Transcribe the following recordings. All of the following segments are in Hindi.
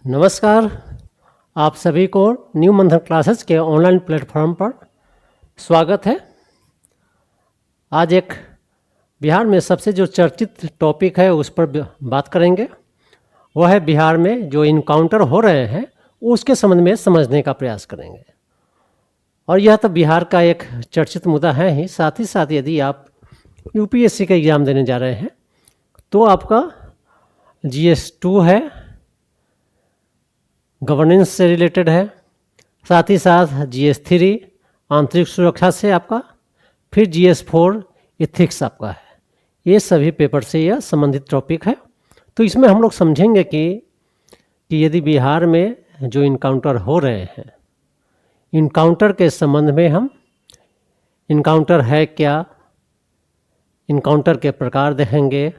नमस्कार। आप सभी को न्यू मंथन क्लासेस के ऑनलाइन प्लेटफॉर्म पर स्वागत है। आज एक बिहार में सबसे जो चर्चित टॉपिक है उस पर बात करेंगे। वह है बिहार में जो इनकाउंटर हो रहे हैं उसके संबंध में समझने का प्रयास करेंगे। और यह तो बिहार का एक चर्चित मुद्दा है ही, साथ ही साथ यदि आप यूपीएससी का एग्ज़ाम देने जा रहे हैं तो आपका GS2 है, गवर्नेंस से रिलेटेड है, साथ ही साथ GS3 आंतरिक सुरक्षा से आपका, फिर GS4 इथिक्स आपका है। ये सभी पेपर से यह संबंधित टॉपिक है। तो इसमें हम लोग समझेंगे कि यदि बिहार में जो इनकाउंटर हो रहे हैं, इनकाउंटर के संबंध में हम इनकाउंटर है क्या, इनकाउंटर के प्रकार देखेंगे,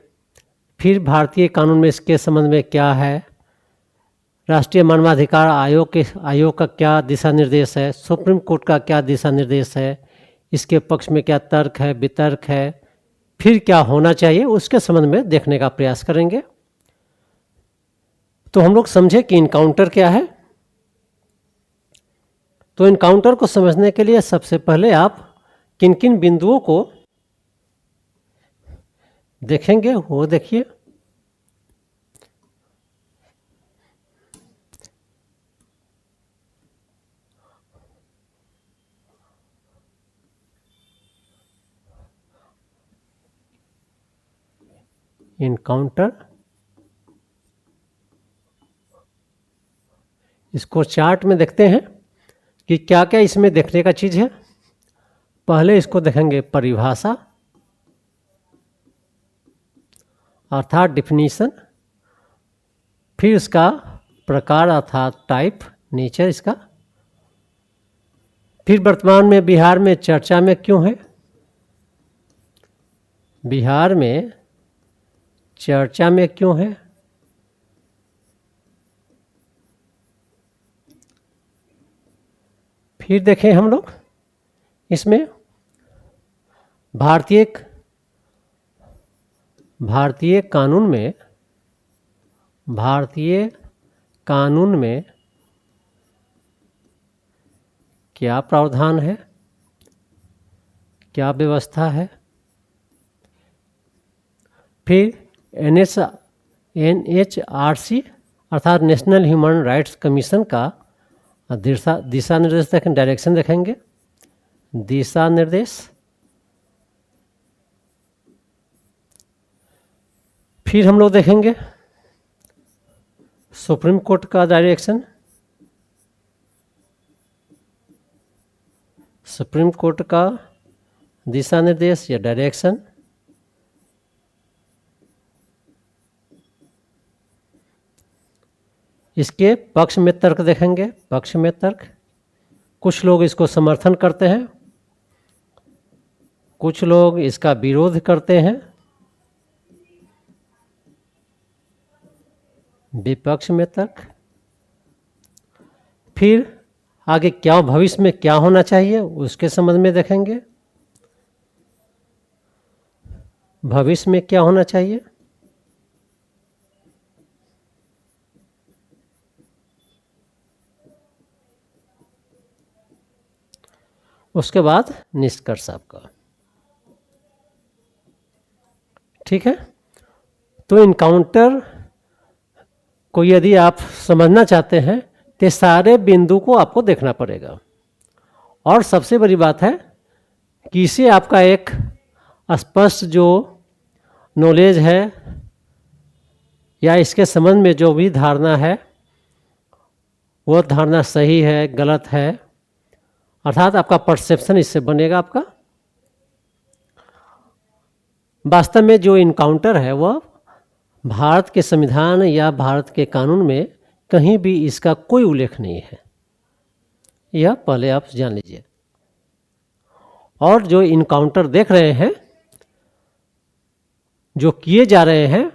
फिर भारतीय कानून में इसके संबंध में क्या है, राष्ट्रीय मानवाधिकार आयोग का क्या दिशा निर्देश है, सुप्रीम कोर्ट का क्या दिशा निर्देश है, इसके पक्ष में क्या तर्क है, वितर्क है, फिर क्या होना चाहिए, उसके संबंध में देखने का प्रयास करेंगे। तो हम लोग समझे कि इनकाउंटर क्या है। तो इनकाउंटर को समझने के लिए सबसे पहले आप किन किन बिंदुओं को देखेंगे वो देखिए। इनकाउंटर, इसको चार्ट में देखते हैं कि क्या क्या इसमें देखने का चीज़ है। पहले इसको देखेंगे परिभाषा अर्थात डिफिनीशन, फिर इसका प्रकार अर्थात टाइप, नेचर इसका, फिर वर्तमान में बिहार में चर्चा में क्यों है, बिहार में चर्चा में क्यों है, फिर देखें हम लोग इसमें भारतीय कानून में क्या प्रावधान है, क्या व्यवस्था है, फिर NHRC अर्थात नेशनल ह्यूमन राइट्स कमीशन का दिशा निर्देश देखें, डायरेक्शन देखेंगे, दिशा निर्देश, फिर हम लोग देखेंगे सुप्रीम कोर्ट का डायरेक्शन, सुप्रीम कोर्ट का दिशा निर्देश या डायरेक्शन, इसके पक्ष में तर्क देखेंगे, पक्ष में तर्क, कुछ लोग इसको समर्थन करते हैं, कुछ लोग इसका विरोध करते हैं, विपक्ष में तर्क, फिर आगे क्या भविष्य में क्या होना चाहिए उसके संबंध में देखेंगे, भविष्य में क्या होना चाहिए, उसके बाद निष्कर्ष आपका। ठीक है। तो इनकाउंटर को यदि आप समझना चाहते हैं तो सारे बिंदु को आपको देखना पड़ेगा। और सबसे बड़ी बात है कि इसे आपका एक स्पष्ट जो नॉलेज है या इसके संबंध में जो भी धारणा है वो धारणा सही है गलत है, अर्थात आपका परसेप्शन इससे बनेगा आपका। वास्तव में जो इनकाउंटर है वह भारत के संविधान या भारत के कानून में कहीं भी इसका कोई उल्लेख नहीं है, यह पहले आप जान लीजिए। और जो इनकाउंटर देख रहे हैं, जो किए जा रहे हैं,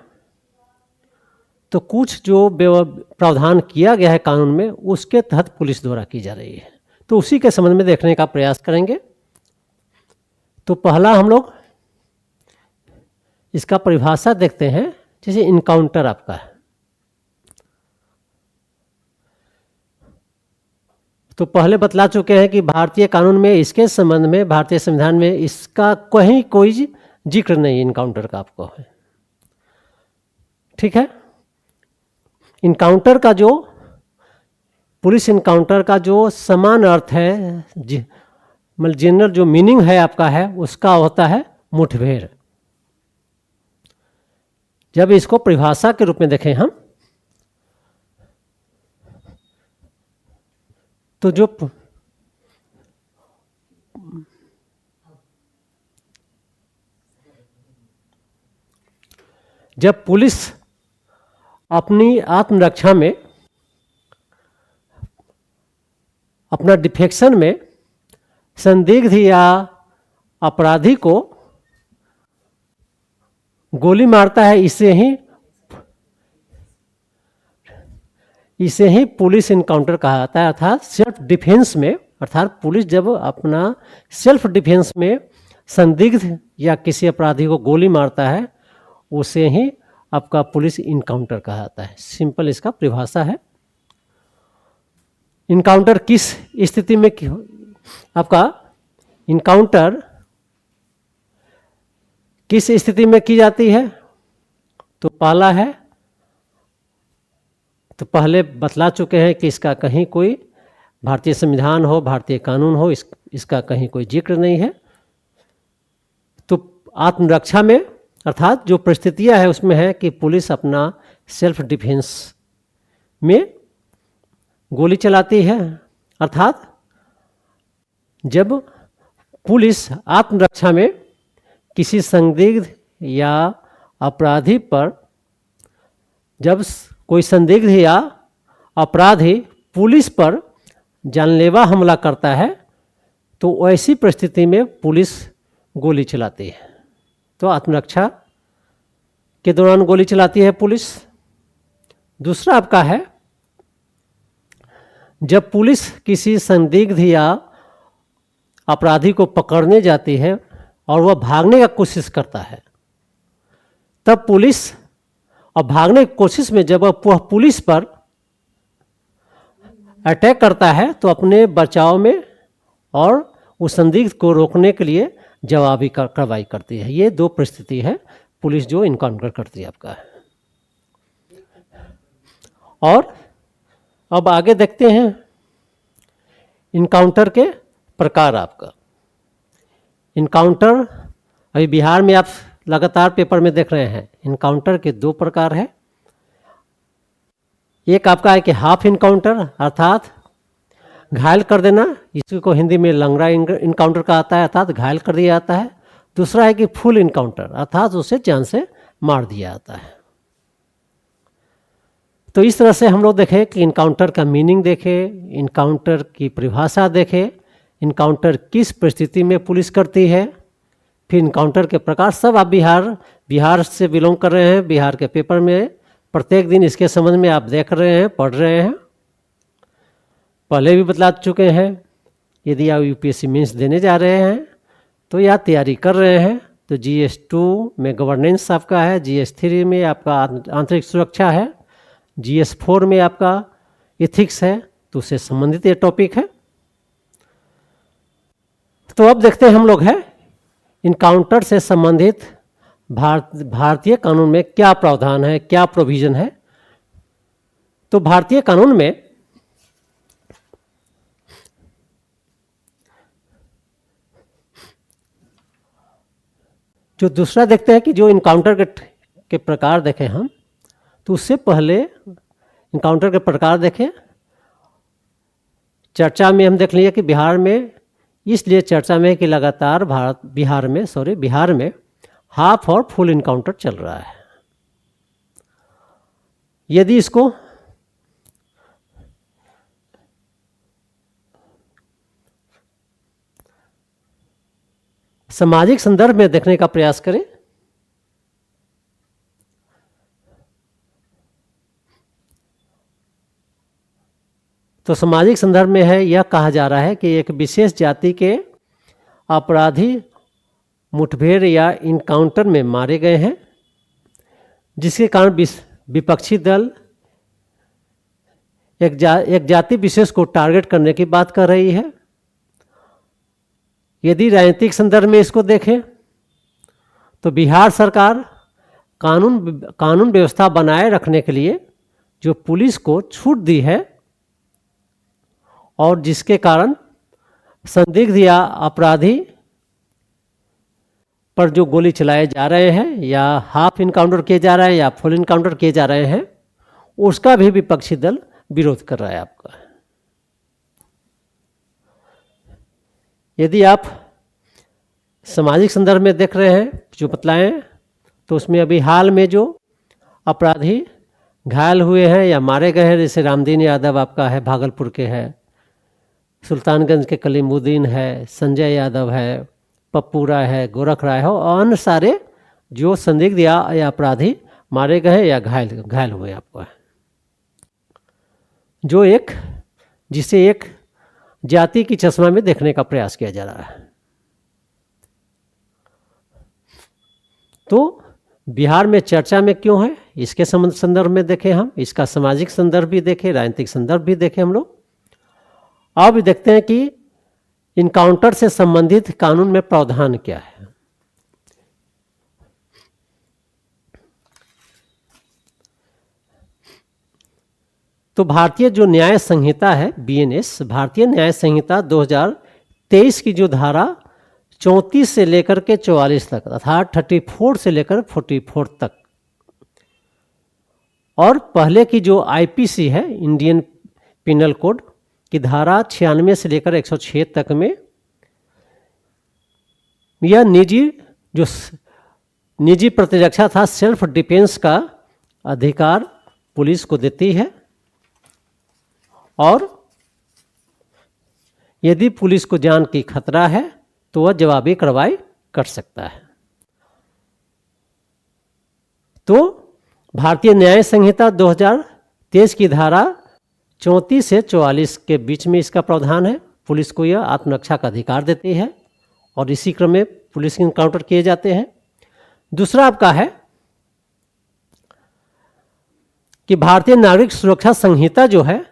तो कुछ जो प्रावधान किया गया है कानून में उसके तहत पुलिस द्वारा की जा रही है, तो उसी के संबंध में देखने का प्रयास करेंगे। तो पहला हम लोग इसका परिभाषा देखते हैं। जैसे इनकाउंटर आपका है, तो पहले बतला चुके हैं कि भारतीय कानून में इसके संबंध में भारतीय संविधान में इसका कहीं कोई जिक्र नहीं इनकाउंटर का आपको है। ठीक है। इनकाउंटर का जो पुलिस इनकाउंटर का जो समान अर्थ है, मतलब जनरल जो मीनिंग है आपका है, उसका होता है मुठभेड़। जब इसको परिभाषा के रूप में देखें हम, तो जो जब पुलिस अपनी आत्मरक्षा में, अपना डिफेक्शन में संदिग्ध या अपराधी को गोली मारता है, इसे ही पुलिस इनकाउंटर कहा जाता है। अर्थात सेल्फ डिफेंस में, अर्थात पुलिस जब अपना सेल्फ डिफेंस में संदिग्ध या किसी अपराधी को गोली मारता है, उसे ही आपका पुलिस इनकाउंटर कहा जाता है। सिंपल इसका परिभाषा है। इनकाउंटर किस स्थिति में आपका इनकाउंटर किस स्थिति में की जाती है? तो पहला है, तो पहले बतला चुके हैं कि इसका कहीं कोई भारतीय संविधान हो, भारतीय कानून हो, इसका कहीं कोई जिक्र नहीं है। तो आत्मरक्षा में, अर्थात जो परिस्थितियां है उसमें है कि पुलिस अपना सेल्फ डिफेंस में गोली चलाती है। अर्थात जब पुलिस आत्मरक्षा में किसी संदिग्ध या अपराधी पर, जब कोई संदिग्ध या अपराधी पुलिस पर जानलेवा हमला करता है, तो ऐसी परिस्थिति में पुलिस गोली चलाती है। तो आत्मरक्षा के दौरान गोली चलाती है पुलिस। दूसरा आपका है, जब पुलिस किसी संदिग्ध या अपराधी को पकड़ने जाती है और वह भागने का कोशिश करता है, तब पुलिस, और भागने की कोशिश में जब वह पुलिस पर अटैक करता है, तो अपने बचाव में और उस संदिग्ध को रोकने के लिए जवाबी कार्रवाई करती है। ये दो परिस्थिति है पुलिस जो इनकाउंटर करती है आपका। और अब आगे देखते हैं इनकाउंटर के प्रकार। आपका इनकाउंटर अभी बिहार में आप लगातार पेपर में देख रहे हैं, इनकाउंटर के दो प्रकार है। एक आपका है कि हाफ इनकाउंटर, अर्थात घायल कर देना, इसी को हिंदी में लंगड़ा इनकाउंटर कहा जाता है, अर्थात घायल कर दिया जाता है। दूसरा है कि फुल इनकाउंटर, अर्थात उसे जान से मार दिया जाता है। तो इस तरह से हम लोग देखें कि इनकाउंटर का मीनिंग देखें, इनकाउंटर की परिभाषा देखें, इनकाउंटर किस परिस्थिति में पुलिस करती है, फिर इनकाउंटर के प्रकार। सब आप बिहार से बिलोंग कर रहे हैं, बिहार के पेपर में प्रत्येक दिन इसके संबंध में आप देख रहे हैं, पढ़ रहे हैं, पहले भी बतला चुके हैं। यदि आप यूपीएससी मेंस देने जा रहे हैं तो या तैयारी कर रहे हैं, तो GS2 में गवर्नेंस आपका है, GS3 में आपका आंतरिक सुरक्षा है, GS4 में आपका एथिक्स है, तो उससे संबंधित ये टॉपिक है। तो अब देखते हैं हम लोग है इनकाउंटर से संबंधित भारतीय कानून में क्या प्रावधान है, क्या प्रोविजन है। तो भारतीय कानून में जो दूसरा देखते हैं कि जो इनकाउंटर के प्रकार देखें हम, तो उससे पहले इनकाउंटर के प्रकार देखें। चर्चा में हम देख लिए कि बिहार में, इसलिए चर्चा में कि लगातार बिहार में हाफ और फुल इनकाउंटर चल रहा है। यदि इसको सामाजिक संदर्भ में देखने का प्रयास करें, तो सामाजिक संदर्भ में है, यह कहा जा रहा है कि एक विशेष जाति के अपराधी मुठभेड़ या इनकाउंटर में मारे गए हैं, जिसके कारण विपक्षी दल एक जाति विशेष को टारगेट करने की बात कर रही है। यदि राजनीतिक संदर्भ में इसको देखें तो बिहार सरकार कानून व्यवस्था बनाए रखने के लिए जो पुलिस को छूट दी है और जिसके कारण संदिग्ध या अपराधी पर जो गोली चलाए जा रहे हैं या हाफ इनकाउंटर किए जा रहे हैं या फुल इनकाउंटर किए जा रहे हैं, उसका भी विपक्षी दल विरोध कर रहा है आपका। यदि आप सामाजिक संदर्भ में देख रहे हैं जो बतलाएं, तो उसमें अभी हाल में जो अपराधी घायल हुए हैं या मारे गए हैं, जैसे रामदीन यादव आपका है, भागलपुर के है, सुल्तानगंज के कलीमुद्दीन है, संजय यादव है, पप्पू राय है, गोरख राय है और अन्य सारे जो संदिग्ध या अपराधी मारे गए हैं या घायल हुए आपको है, जो जिसे एक जाति की चश्मा में देखने का प्रयास किया जा रहा है। तो बिहार में चर्चा में क्यों है, इसके संदर्भ में देखें हम, इसका सामाजिक संदर्भ भी देखें, राजनीतिक संदर्भ भी देखें हम लोग। अब देखते हैं कि इनकाउंटर से संबंधित कानून में प्रावधान क्या है। तो भारतीय जो न्याय संहिता है BNS, भारतीय न्याय संहिता 2023 की जो धारा 34 से लेकर के 44 तक, अर्थात 34 से लेकर 44 तक, और पहले की जो IPC है, इंडियन पिनल कोड की धारा 96 से लेकर 106 तक में यह निजी प्रतिरक्षा था, सेल्फ डिफेंस का अधिकार पुलिस को देती है और यदि पुलिस को जान की खतरा है तो वह जवाबी कार्रवाई कर सकता है। तो भारतीय न्याय संहिता 2023 की धारा 34 से 44 के बीच में इसका प्रावधान है। पुलिस को यह आत्मरक्षा का अधिकार देती है और इसी क्रम में पुलिस इनकाउंटर किए जाते हैं। दूसरा आपका है कि भारतीय नागरिक सुरक्षा संहिता जो है,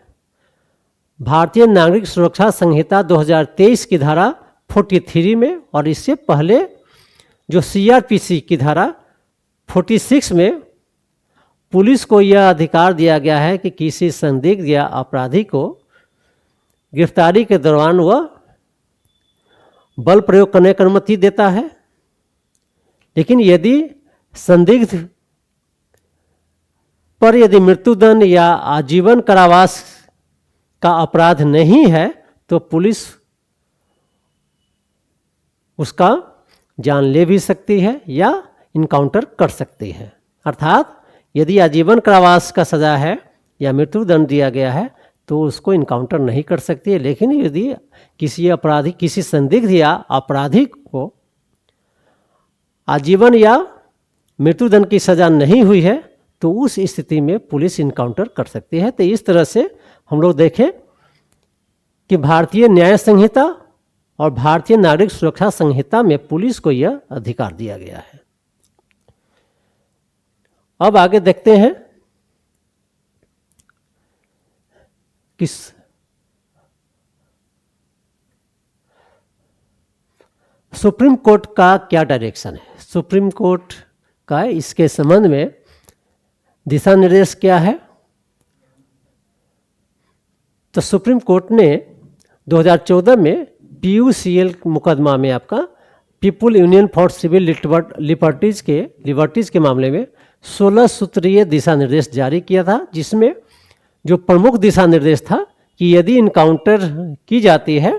भारतीय नागरिक सुरक्षा संहिता 2023 की धारा 43 में और इससे पहले जो CRPC की धारा 46 में पुलिस को यह अधिकार दिया गया है कि किसी संदिग्ध या अपराधी को गिरफ्तारी के दौरान वह बल प्रयोग करने की अनुमति देता है। लेकिन यदि संदिग्ध पर यदि मृत्युदंड या आजीवन कारावास का अपराध नहीं है तो पुलिस उसका जान ले भी सकती है या इनकाउंटर कर सकती है। अर्थात यदि आजीवन कारावास का सज़ा है या मृत्युदंड दिया गया है तो उसको इनकाउंटर नहीं कर सकती है। लेकिन यदि किसी संदिग्ध या अपराधी को आजीवन या मृत्युदंड की सज़ा नहीं हुई है तो उस स्थिति में पुलिस इनकाउंटर कर सकती है। तो इस तरह से हम लोग देखें कि भारतीय न्याय संहिता और भारतीय नागरिक सुरक्षा संहिता में पुलिस को यह अधिकार दिया गया है। अब आगे देखते हैं कि सुप्रीम कोर्ट का क्या डायरेक्शन है। सुप्रीम कोर्ट का इसके संबंध में दिशा निर्देश क्या है। तो सुप्रीम कोर्ट ने 2014 में PUCL मुकदमा में आपका People Union for Civil Liberties के मामले में 16 सूत्रीय दिशा निर्देश जारी किया था, जिसमें जो प्रमुख दिशा निर्देश था कि यदि इनकाउंटर की जाती है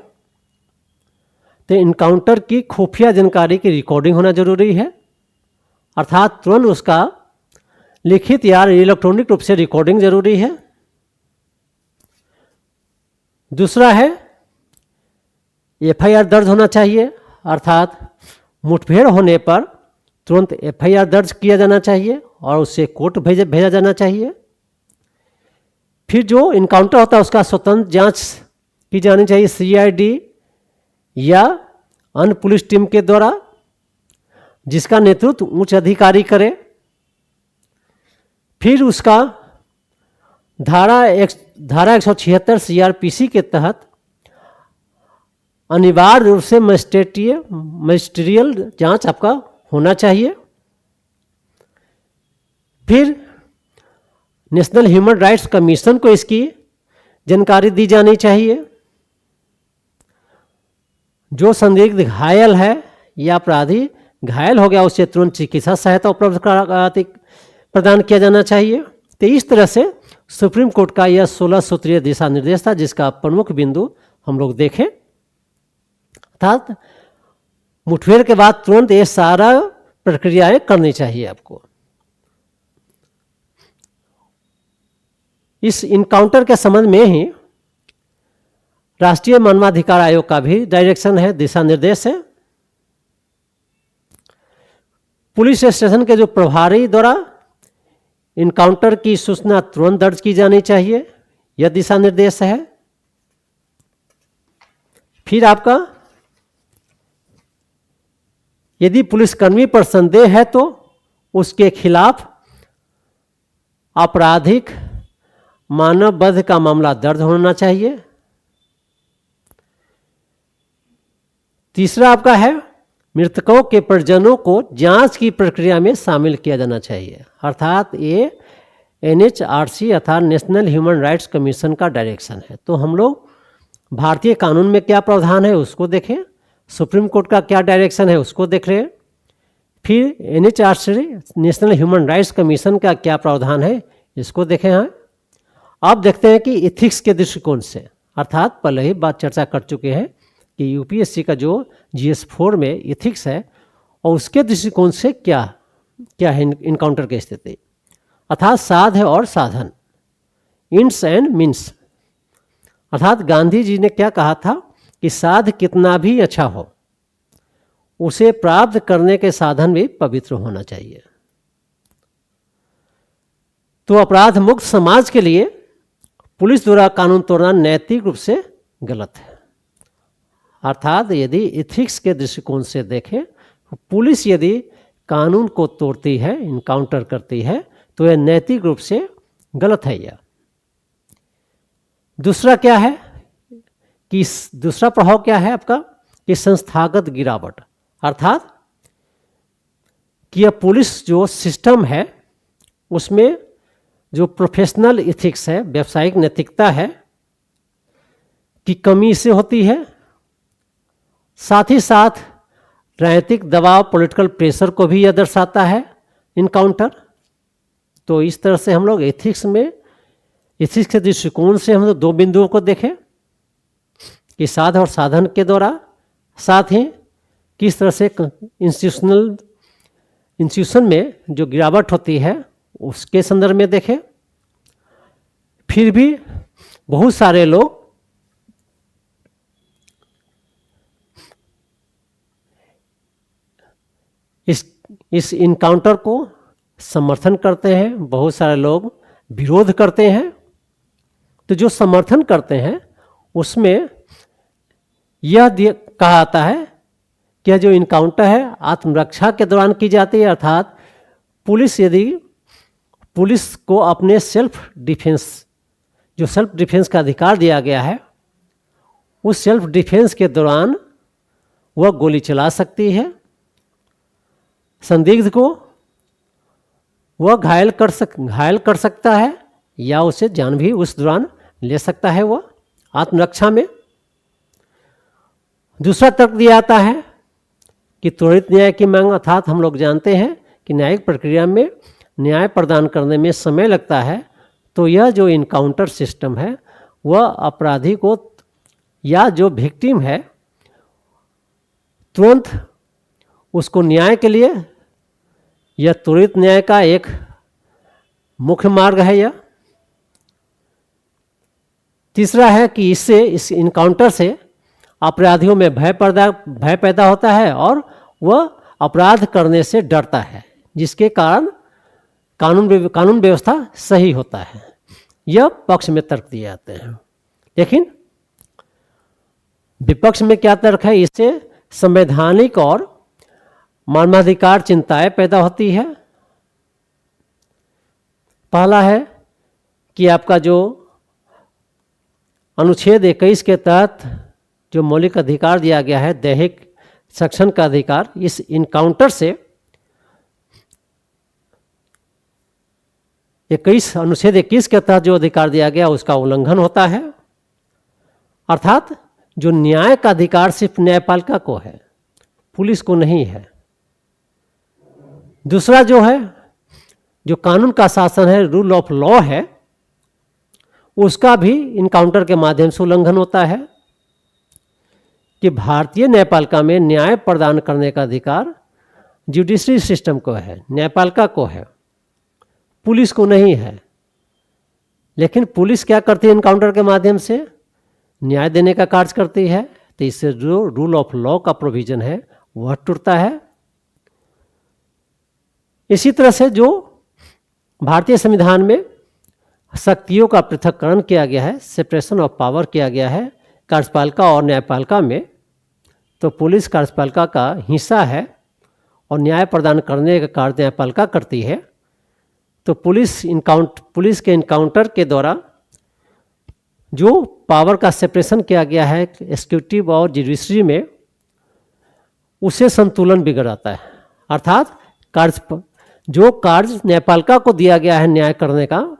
तो इनकाउंटर की खुफिया जानकारी की रिकॉर्डिंग होना जरूरी है, अर्थात तुरंत उसका लिखित या इलेक्ट्रॉनिक रूप से रिकॉर्डिंग जरूरी है। दूसरा है FIR दर्ज होना चाहिए, अर्थात मुठभेड़ होने पर तुरंत FIR दर्ज किया जाना चाहिए और उसे कोर्ट भेजा जाना चाहिए। फिर जो इनकाउंटर होता है उसका स्वतंत्र जांच की जानी चाहिए CID या अन्य पुलिस टीम के द्वारा, जिसका नेतृत्व उच्च अधिकारी करे। फिर उसका धारा 176 सीआरपीसी के तहत अनिवार्य रूप से मजिस्ट्रियल जांच आपका होना चाहिए। फिर नेशनल ह्यूमन राइट्स कमीशन को इसकी जानकारी दी जानी चाहिए। जो संदिग्ध घायल है या अपराधी घायल हो गया उसे तुरंत चिकित्सा सहायता उपलब्ध प्रदान किया जाना चाहिए। तो इस तरह से सुप्रीम कोर्ट का यह 16 सूत्रीय दिशा निर्देश था, जिसका प्रमुख बिंदु हम लोग देखें। अर्थात मुठभेड़ के बाद तुरंत ये सारा प्रक्रियाएं करनी चाहिए आपको। इस इनकाउंटर के संबंध में ही राष्ट्रीय मानवाधिकार आयोग का भी डायरेक्शन है, दिशा निर्देश है। पुलिस स्टेशन के जो प्रभारी द्वारा इनकाउंटर की सूचना तुरंत दर्ज की जानी चाहिए, यह दिशा निर्देश है। फिर आपका यदि पुलिसकर्मी पर संदेह है तो उसके खिलाफ आपराधिक मानव वध का मामला दर्ज होना चाहिए। तीसरा आपका है मृतकों के परिजनों को जांच की प्रक्रिया में शामिल किया जाना चाहिए। अर्थात ये NHRC अर्थात नेशनल ह्यूमन राइट्स कमीशन का डायरेक्शन है। तो हम लोग भारतीय कानून में क्या प्रावधान है उसको देखें, सुप्रीम कोर्ट का क्या डायरेक्शन है उसको देख रहे हैं। फिर NHRC national human rights commission का क्या प्रावधान है इसको देखें हैं। अब देखते हैं कि इथिक्स के दृष्टिकोण से, अर्थात पहले ही बात चर्चा कर चुके हैं कि यूपीएससी का जो GS4 में इथिक्स है और उसके दृष्टिकोण से क्या है इनकाउंटर की स्थिति। अर्थात साध और साधन, इंड्स एंड मीन्स। अर्थात गांधी जी ने क्या कहा था कि साध कितना भी अच्छा हो उसे प्राप्त करने के साधन भी पवित्र होना चाहिए। तो अपराध मुक्त समाज के लिए पुलिस द्वारा कानून तोड़ना नैतिक रूप से गलत है। अर्थात यदि इथिक्स के दृष्टिकोण से देखें तो पुलिस यदि कानून को तोड़ती है, इनकाउंटर करती है, तो यह नैतिक रूप से गलत है। यह दूसरा क्या है कि दूसरा प्रभाव क्या है आपका कि संस्थागत गिरावट। अर्थात कि यह पुलिस जो सिस्टम है उसमें जो प्रोफेशनल इथिक्स है, व्यावसायिक नैतिकता है, की कमी से होती है। साथ ही साथ राजनीतिक दबाव, पॉलिटिकल प्रेशर को भी यह दर्शाता है इनकाउंटर। तो इस तरह से हम लोग एथिक्स के दृष्टिकोण से हम लोग दो बिंदुओं को देखें कि साध और साधन के द्वारा, साथ ही किस तरह से इंस्टीट्यूशन में जो गिरावट होती है उसके संदर्भ में देखें। फिर भी बहुत सारे लोग इस इनकाउंटर को समर्थन करते हैं, बहुत सारे लोग विरोध करते हैं। तो जो समर्थन करते हैं उसमें यह कहा आता है कि जो इनकाउंटर है आत्मरक्षा के दौरान की जाती है। अर्थात पुलिस को अपने सेल्फ डिफेंस का अधिकार दिया गया है, उस सेल्फ डिफेंस के दौरान वह गोली चला सकती है, संदिग्ध को वह घायल कर सकता है या उसे जान भी उस दौरान ले सकता है वह आत्मरक्षा में। दूसरा तर्क दिया जाता है कि त्वरित न्याय की मांग। अर्थात हम लोग जानते हैं कि न्यायिक प्रक्रिया में न्याय प्रदान करने में समय लगता है, तो यह जो इनकाउंटर सिस्टम है वह अपराधी को या जो विक्टिम है तुरंत उसको न्याय के लिए यह त्वरित न्याय का एक मुख्य मार्ग है। यह तीसरा है कि इस इनकाउंटर से अपराधियों में भय पैदा होता है और वह अपराध करने से डरता है, जिसके कारण कानून व्यवस्था सही होता है। यह पक्ष में तर्क दिए जाते हैं। लेकिन विपक्ष में क्या तर्क है, इससे संवैधानिक और मानवाधिकार चिंताएं पैदा होती है। पहला है कि आपका जो अनुच्छेद 21 के तहत जो मौलिक अधिकार दिया गया है, दैहिक संरक्षण का अधिकार, इस इनकाउंटर से 21 के तहत जो अधिकार दिया गया उसका उल्लंघन होता है। अर्थात जो न्याय का अधिकार सिर्फ न्यायपालिका को है, पुलिस को नहीं है। दूसरा जो है, जो कानून का शासन है, रूल ऑफ लॉ है, उसका भी इनकाउंटर के माध्यम से उल्लंघन होता है कि भारतीय न्यायपालिका में न्याय प्रदान करने का अधिकार जुडिशरी सिस्टम को है, न्यायपालिका को है, पुलिस को नहीं है। लेकिन पुलिस क्या करती है? इनकाउंटर के माध्यम से न्याय देने का कार्य करती है। तो इससे जो रूल ऑफ लॉ का प्रोविजन है वह टूटता है। इसी तरह से जो भारतीय संविधान में शक्तियों का पृथक्करण किया गया है, सेपरेशन ऑफ पावर किया गया है कार्यपालिका और न्यायपालिका में, तो पुलिस कार्यपालिका का हिस्सा है और न्याय प्रदान करने का कार्य न्यायपालिका करती है। तो पुलिस के इनकाउंटर के द्वारा जो पावर का सेपरेशन किया गया है एग्जीक्यूटिव और जुडिशरी में, उसे संतुलन बिगड़ आता है। अर्थात जो कार्य न्यायपालिका को दिया गया है न्याय करने का,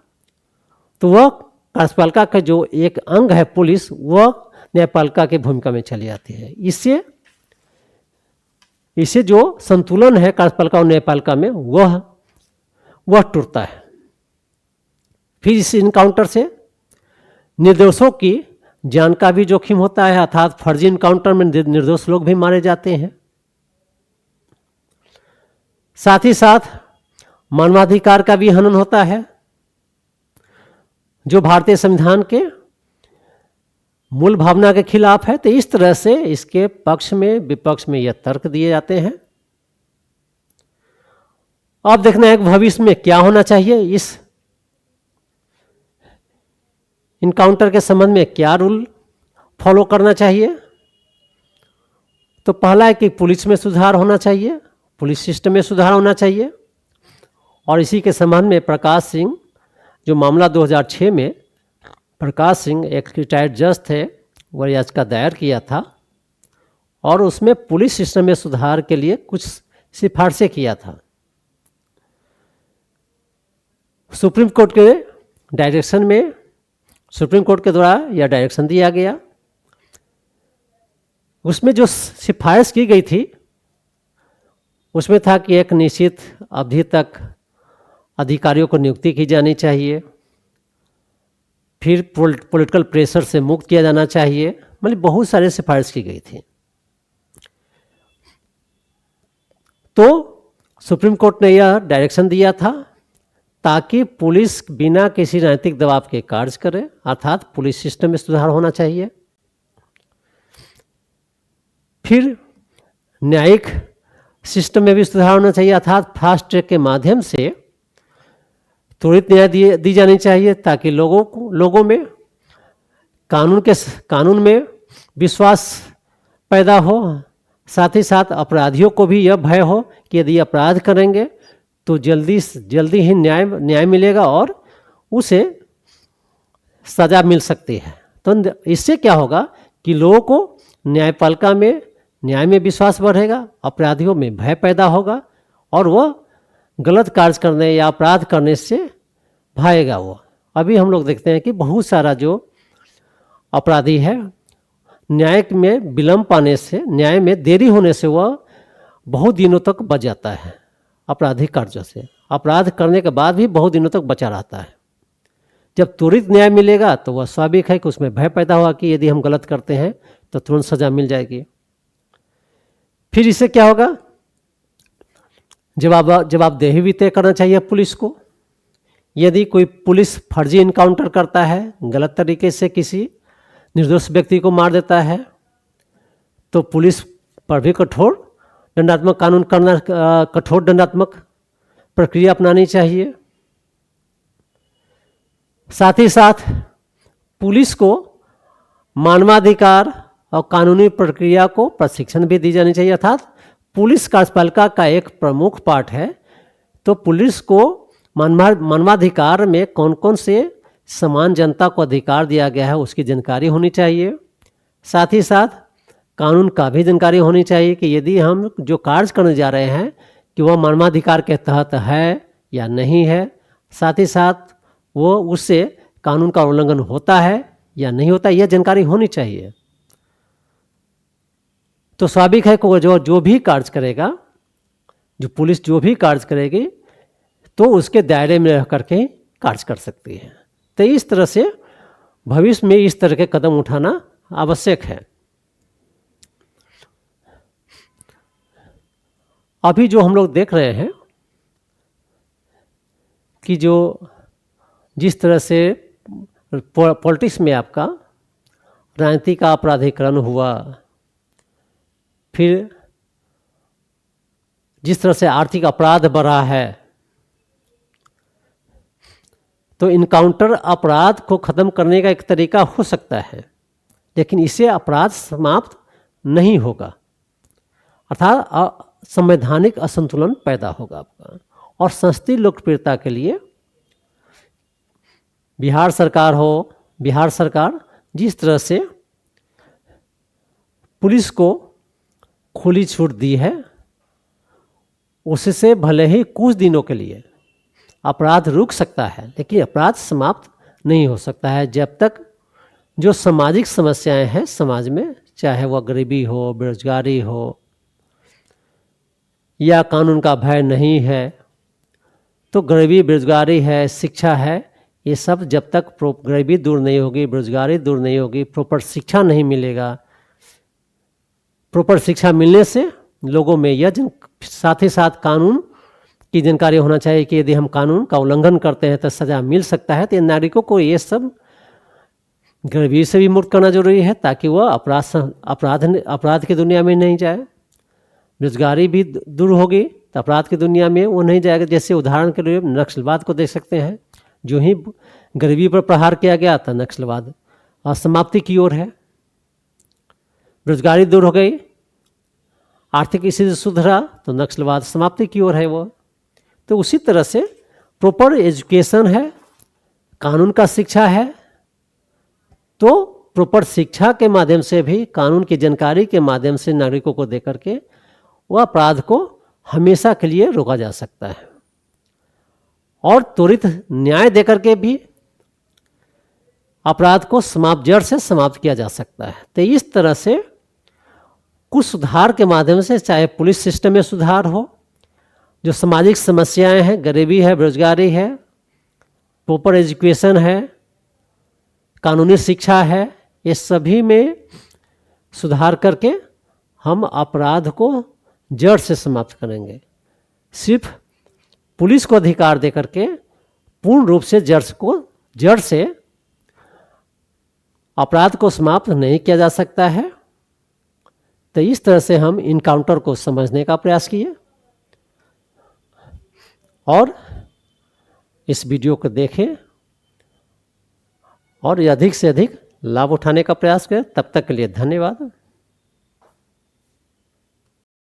तो वह कार्यपालिका का जो एक अंग है पुलिस, वह न्यायपालिका की भूमिका में चली जाती है। इससे जो संतुलन है कार्यपालिका और न्यायपालिका में वह टूटता है। फिर इस इनकाउंटर से निर्दोषों की जान का भी जोखिम होता है। अर्थात फर्जी इनकाउंटर में निर्दोष लोग भी मारे जाते हैं। साथ ही साथ मानवाधिकार का भी हनन होता है, जो भारतीय संविधान के मूल भावना के खिलाफ है। तो इस तरह से इसके पक्ष में विपक्ष में यह तर्क दिए जाते हैं। अब देखना है भविष्य में क्या होना चाहिए, इस इनकाउंटर के संबंध में क्या रूल फॉलो करना चाहिए। तो पहला है कि पुलिस में सुधार होना चाहिए, पुलिस सिस्टम में सुधार होना चाहिए। और इसी के संबंध में प्रकाश सिंह, जो मामला 2006 में प्रकाश सिंह एक रिटायर्ड जज थे, वह याचिका दायर किया था और उसमें पुलिस सिस्टम में सुधार के लिए कुछ सिफारिशें किया था। सुप्रीम कोर्ट के डायरेक्शन में, सुप्रीम कोर्ट के द्वारा यह डायरेक्शन दिया गया। उसमें जो सिफारिश की गई थी उसमें था कि एक निश्चित अवधि तक अधिकारियों को नियुक्ति की जानी चाहिए, फिर पॉलिटिकल प्रेशर से मुक्त किया जाना चाहिए, मतलब बहुत सारे सिफारिश की गई थी। तो सुप्रीम कोर्ट ने यह डायरेक्शन दिया था ताकि पुलिस बिना किसी राजनीतिक दबाव के कार्य करे। अर्थात पुलिस सिस्टम में सुधार होना चाहिए। फिर न्यायिक सिस्टम में भी सुधार होना चाहिए। अर्थात फास्ट ट्रैक के माध्यम से त्वरित न्याय दी जानी चाहिए ताकि लोगों में कानून में विश्वास पैदा हो। साथ ही साथ अपराधियों को भी यह भय हो कि यदि अपराध करेंगे तो जल्दी ही न्याय मिलेगा और उसे सजा मिल सकती है। तो इससे क्या होगा कि लोगों को न्यायपालिका में न्याय में विश्वास बढ़ेगा, अपराधियों में भय पैदा होगा और वह गलत कार्य करने या अपराध करने से भागेगा। वो अभी हम लोग देखते हैं कि बहुत सारा जो अपराधी है, न्याय में विलंब पाने से, न्याय में देरी होने से वह बहुत दिनों तक बच जाता है आपराधिक कार्यों से। अपराध करने के बाद भी बहुत दिनों तक बचा रहता है। जब त्वरित न्याय मिलेगा तो वह स्वाभाविक है कि उसमें भय पैदा हुआ कि यदि हम गलत करते हैं तो तुरंत सजा मिल जाएगी। फिर इससे क्या होगा, जवाबदेही भी तय करना चाहिए पुलिस को। यदि कोई पुलिस फर्जी इनकाउंटर करता है, गलत तरीके से किसी निर्दोष व्यक्ति को मार देता है, तो पुलिस पर भी कठोर दंडात्मक प्रक्रिया अपनानी चाहिए। साथ ही साथ पुलिस को मानवाधिकार और कानूनी प्रक्रिया को प्रशिक्षण भी दी जानी चाहिए। अर्थात पुलिस कार्यपालिका का एक प्रमुख पार्ट है, तो पुलिस को मानवाधिकार में कौन कौन से समान जनता को अधिकार दिया गया है उसकी जानकारी होनी चाहिए। साथ ही साथ कानून का भी जानकारी होनी चाहिए कि यदि हम जो कार्य करने जा रहे हैं कि वह मानवाधिकार के तहत है या नहीं है। साथ ही साथ वो उससे कानून का उल्लंघन होता है या नहीं होता, यह जानकारी होनी चाहिए। तो स्वाभाविक है कि जो भी कार्य करेगा, जो पुलिस जो भी कार्य करेगी तो उसके दायरे में रह करके कार्य कर सकती है। तो इस तरह से भविष्य में इस तरह के कदम उठाना आवश्यक है। अभी जो हम लोग देख रहे हैं कि जो जिस तरह से पॉलिटिक्स में आपका राजनीति का अपराधीकरण हुआ, फिर जिस तरह से आर्थिक अपराध बढ़ा है, तो इनकाउंटर अपराध को ख़त्म करने का एक तरीका हो सकता है, लेकिन इससे अपराध समाप्त नहीं होगा, अर्थात संवैधानिक असंतुलन पैदा होगा आपका। और संसदीय लोकप्रियता के लिए बिहार सरकार जिस तरह से पुलिस को खुली छूट दी है, उससे भले ही कुछ दिनों के लिए अपराध रुक सकता है, लेकिन अपराध समाप्त नहीं हो सकता है जब तक जो सामाजिक समस्याएं हैं समाज में, चाहे वह गरीबी हो, बेरोजगारी हो या कानून का भय नहीं है। तो गरीबी, बेरोजगारी है, शिक्षा है, ये सब जब तक गरीबी दूर नहीं होगी, बेरोजगारी दूर नहीं होगी, प्रॉपर शिक्षा नहीं मिलेगा। प्रॉपर शिक्षा मिलने से लोगों में यह साथ ही साथ कानून की जानकारी होना चाहिए कि यदि हम कानून का उल्लंघन करते हैं तो सज़ा मिल सकता है। तो नागरिकों को ये सब गरीबी से भी मुक्त करना जरूरी है ताकि वह अपराध की दुनिया में नहीं जाए। बेरोजगारी भी दूर होगी तो अपराध की दुनिया में वो नहीं जाएगा। जैसे उदाहरण के लिए नक्सलवाद को देख सकते हैं, जो ही गरीबी पर प्रहार किया गया था नक्सलवाद समाप्ति की ओर है। बेरोजगारी दूर हो गई, आर्थिक स्थिति सुधरा तो नक्सलवाद समाप्ति की ओर है वो। तो उसी तरह से प्रॉपर एजुकेशन है, कानून का शिक्षा है, तो प्रॉपर शिक्षा के माध्यम से भी, कानून की जानकारी के माध्यम से नागरिकों को दे करके वह अपराध को हमेशा के लिए रोका जा सकता है और त्वरित न्याय देकर के भी अपराध को जड़ से समाप्त किया जा सकता है। तो इस तरह से कुछ सुधार के माध्यम से, चाहे पुलिस सिस्टम में सुधार हो, जो सामाजिक समस्याएं हैं, गरीबी है, बेरोजगारी है, प्रॉपर एजुकेशन है, कानूनी शिक्षा है, ये सभी में सुधार करके हम अपराध को जड़ से समाप्त करेंगे। सिर्फ पुलिस को अधिकार दे करके पूर्ण रूप से जड़ से अपराध को समाप्त नहीं किया जा सकता है। तो इस तरह से हम इनकाउंटर को समझने का प्रयास किए और इस वीडियो को देखें और अधिक से अधिक लाभ उठाने का प्रयास करें। तब तक के लिए धन्यवाद।